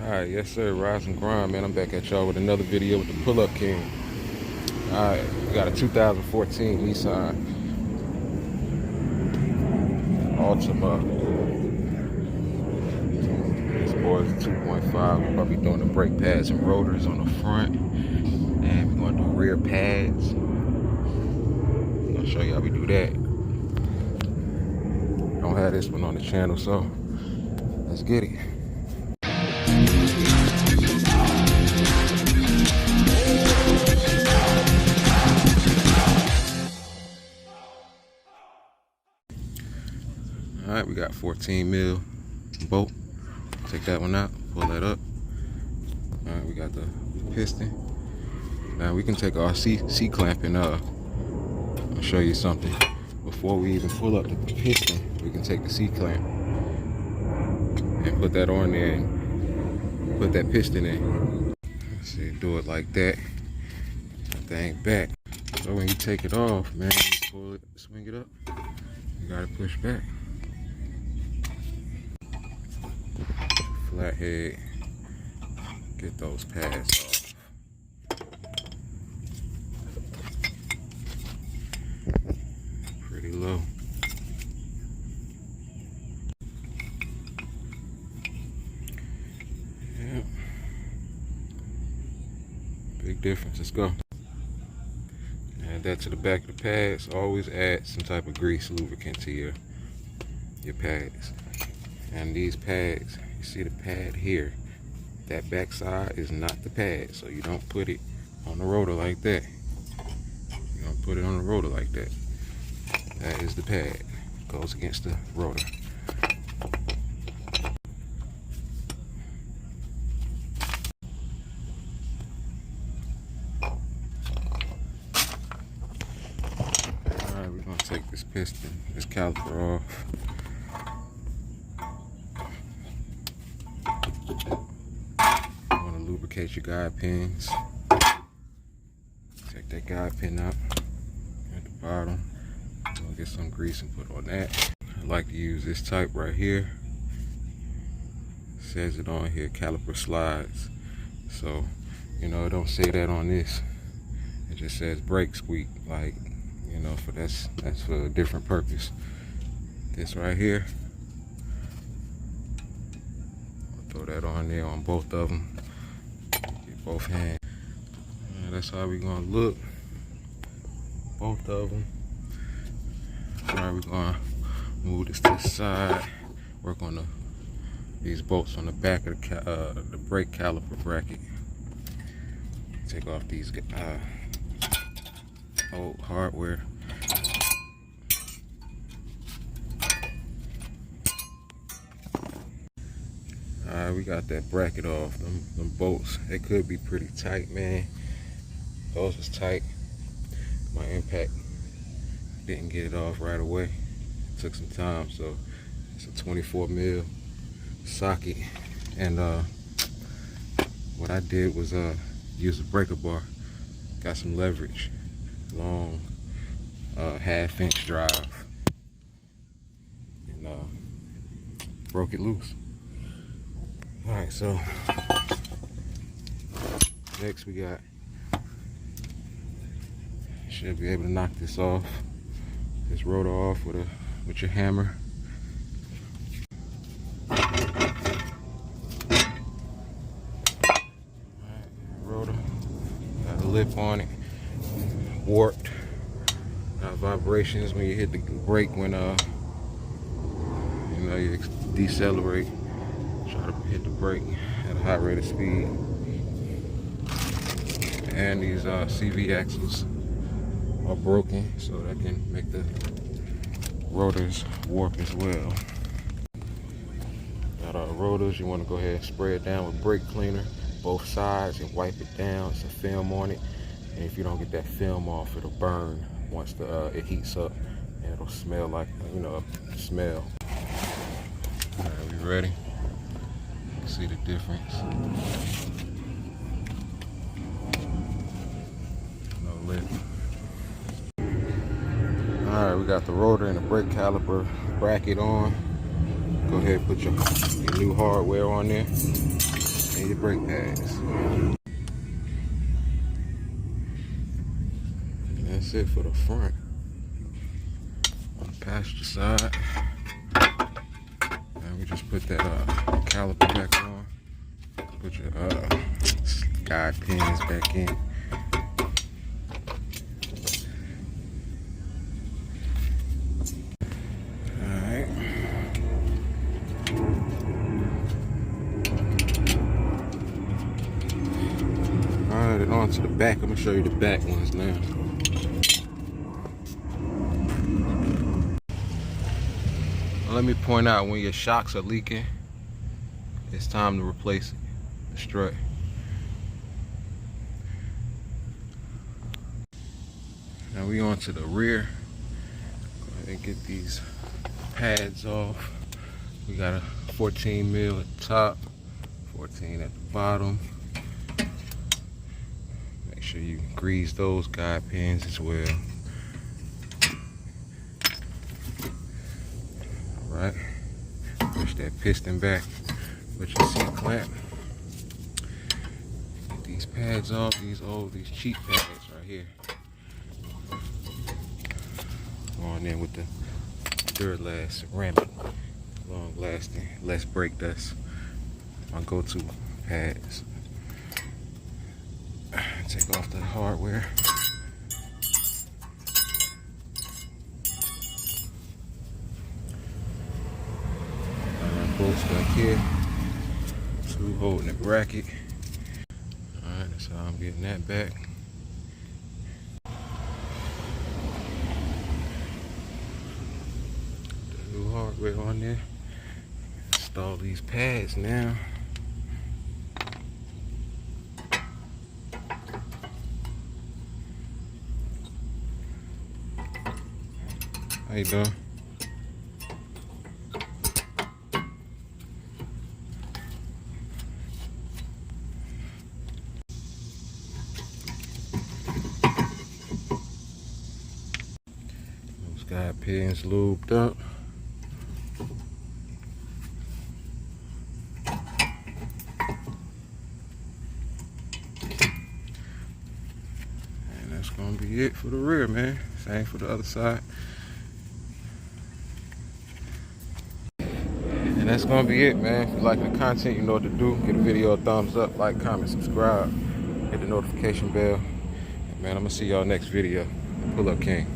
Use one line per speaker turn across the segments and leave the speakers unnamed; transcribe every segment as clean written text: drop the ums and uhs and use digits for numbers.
Alright, yes sir, rise and grind, man. I'm back at y'all with another video with the Pull-Up King. Alright, we got a 2014 Nissan ALTIMA. This boy is a 2.5. We're probably doing the brake pads and rotors on the front. And we're gonna do rear pads. I'm gonna show you how we do that. Don't have this one on the channel, so let's get it. Alright, we got 14 mil bolt. Take that one out, pull that up. Alright, we got the piston. Now we can take our C-clamp and I'll show you something. Before we even pull up the piston, we can take the C-clamp and put that on there and put that piston in. Let's see, do it like that. That thing back. So when you take it off, man, you pull it, swing it up, you gotta push back. Flathead, get those pads off. Pretty low. Yeah. Big difference. Let's go. Add that to the back of the pads. Always add some type of grease lubricant to your pads. And these pads, you see the pad here, that back side is not the pad, so you don't put it on the rotor like that. You don't put it on the rotor like that. That is the pad. Goes against the rotor. Alright, we're gonna take this piston, this caliper off. Lubricate your guide pins. Take that guide pin out at the bottom. We'll get some grease and put on that. I like to use this type right here. It says it on here, caliper slides. So, you know, it don't say that on this. It just says brake squeak, like, you know, that's for a different purpose. This right here, I'll throw that on there on both of them. Both hands. That's how we're gonna look. Both of them. Alright, we're gonna move this to the side. Work on these bolts on the back of the brake caliper bracket. Take off these old hardware. Alright, we got that bracket off. Them bolts, they could be pretty tight, man. Those was tight. My impact didn't get it off right away. It took some time, so it's a 24 mil socket. And what I did was use a breaker bar. Got some leverage. Long 1/2 inch drive. And broke it loose. Alright, so next we got, should be able to knock this off, this rotor off with your hammer. Alright, rotor, got a lip on it, warped, got vibrations when you hit the brake when you know, you decelerate. Try to hit the brake at a high rate of speed. And these CV axles are broken, so that can make the rotors warp as well. Got our rotors, you want to go ahead and spray it down with brake cleaner, both sides, and wipe it down. It's a film on it, and if you don't get that film off, it'll burn once it heats up, and it'll smell like, you know, smell. Alright, we ready? See the difference. No lip. Alright, we got the rotor and the brake caliper bracket on. Go ahead and put your new hardware on there. and your brake pads. And that's it for the front. On the passenger side, and we just put that caliper back on. Put your guide pins back in. Alright, and on to the back. I'm gonna show you the back ones now. Let me point out, when your shocks are leaking, it's time to replace the strut. Now we on to the rear. Go ahead and get these pads off. We got a 14 mil at the top, 14 at the bottom. Make sure you grease those guide pins as well. Alright, push that piston back with your seat clamp. Get these pads off, these cheap pads right here. Going in with the Duralast ceramic, long lasting, less brake dust. My go-to pads. Take off the hardware. Bolts back here. Two holding the bracket. Alright, that's how I'm getting that back. The new hardware on there. Install these pads now. How you doing? Those guide pins lubed up. And that's gonna be it for the rear, man. Same for the other side. And that's gonna be it, man. If you like the content, you know what to do. Give the video a thumbs up, like, comment, subscribe, hit the notification bell. And man, I'm gonna see y'all next video. Pull up King.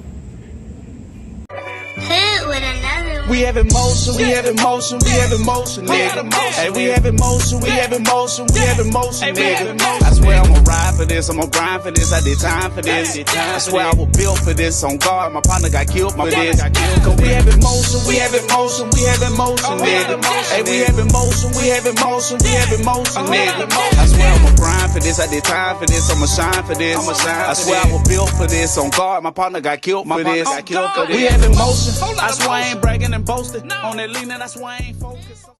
We have emotion, we have emotion, we have emotion, nigga. Hey, we have emotion, we have emotion, we have emotion, nigga. I swear I'ma ride for this, I'ma grind for this, I did time for this. I swear I was built for this, on guard, my partner got killed for this. Cause we have emotion, we have emotion, we have emotion, nigga. Hey, we have emotion, we have emotion, we have emotion, nigga. I swear I'ma grind for this, I did time for this, I'ma shine for this. I swear I was built for this, on guard, my partner got killed for this. We have emotion, I swear I ain't bragging and boasting. On that leaning, I swear I ain't focused.